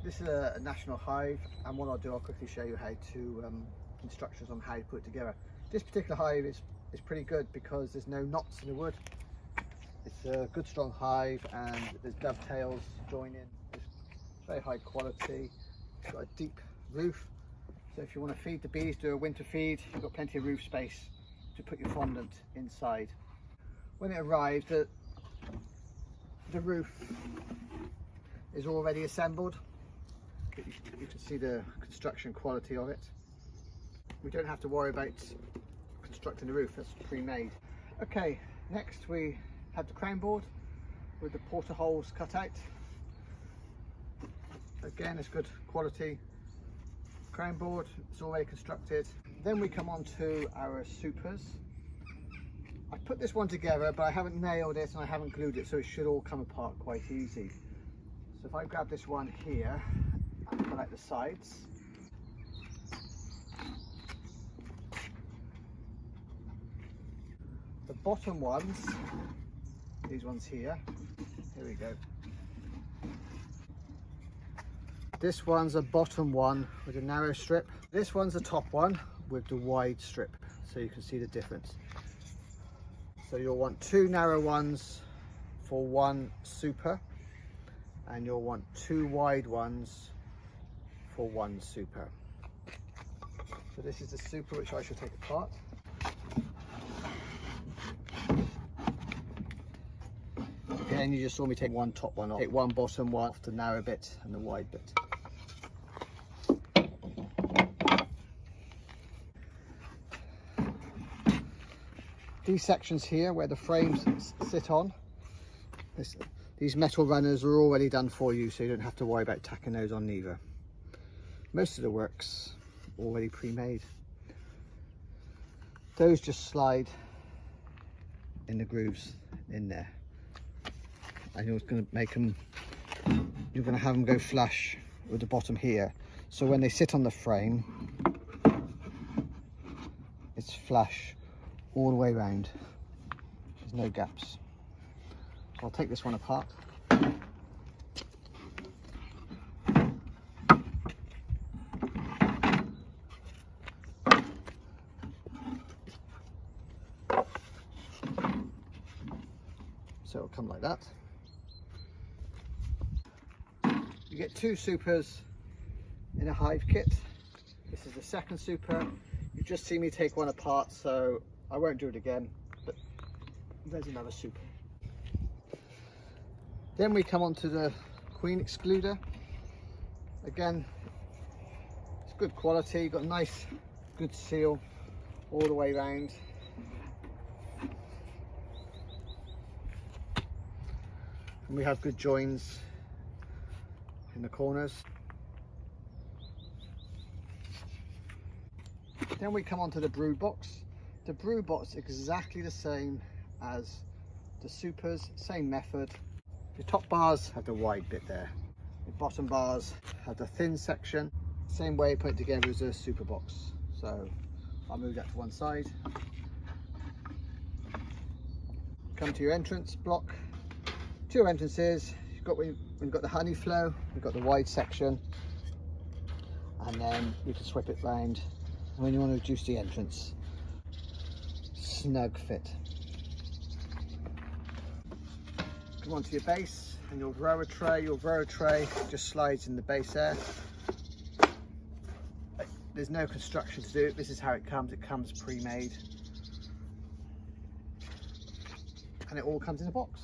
This is a national hive, and what I'll do, I'll quickly show you how to instructions on how to put it together. This particular hive is pretty good because there's no knots in the wood. It's a good strong hive, and there's dovetails joining. It's very high quality. It's got a deep roof, so if you want to feed the bees, do a winter feed, you've got plenty of roof space to put your fondant inside. When it arrived, the roof is already assembled. You can see the construction quality of it. We don't have to worry about constructing the roof, that's pre-made. Okay, next we have the crown board with the porter holes cut out. Again, it's good quality crown board, it's already constructed. Then we come on to our supers. I put this one together, but I haven't nailed it and I haven't glued it, so it should all come apart quite easy. So if I grab this one here and pull out the sides, the bottom ones, these ones here we go. This one's a bottom one with a narrow strip. This one's a top one with the wide strip, so you can see the difference. So you'll want two narrow ones for one super, and you'll want two wide ones for one super. So this is the super, which I shall take apart. Again, you just saw me take one top one off. Take one bottom one off, the narrow bit and the wide bit. These sections here where the frames sit on, these metal runners are already done for you, so you don't have to worry about tacking those on either. Most of the work's already pre-made. Those just slide in the grooves in there, and you're going to make them, you're going to have them go flush with the bottom here, so when they sit on the frame it's flush all the way around, there's no gaps. So I'll take this one apart. So it'll come like that. You get two supers in a hive kit. This is the second super. You've just seen me take one apart, so I won't do it again, but there's another super. Then we come on to the queen excluder. Again, it's good quality, got a nice good seal all the way around. And we have good joins in the corners. Then we come on to the brood box. The brood box is exactly the same as the supers, same method. The top bars have the wide bit there. The bottom bars have the thin section. Same way put it together as a super box. So I'll move that to one side. Come to your entrance block. Two entrances. We've got the honey flow, we've got the wide section, and then we can swip it round when you want to reduce the entrance. Snug fit. Come onto your base and your grower tray just slides in the base there. There's no construction to do, this is how it comes pre-made, and it all comes in a box.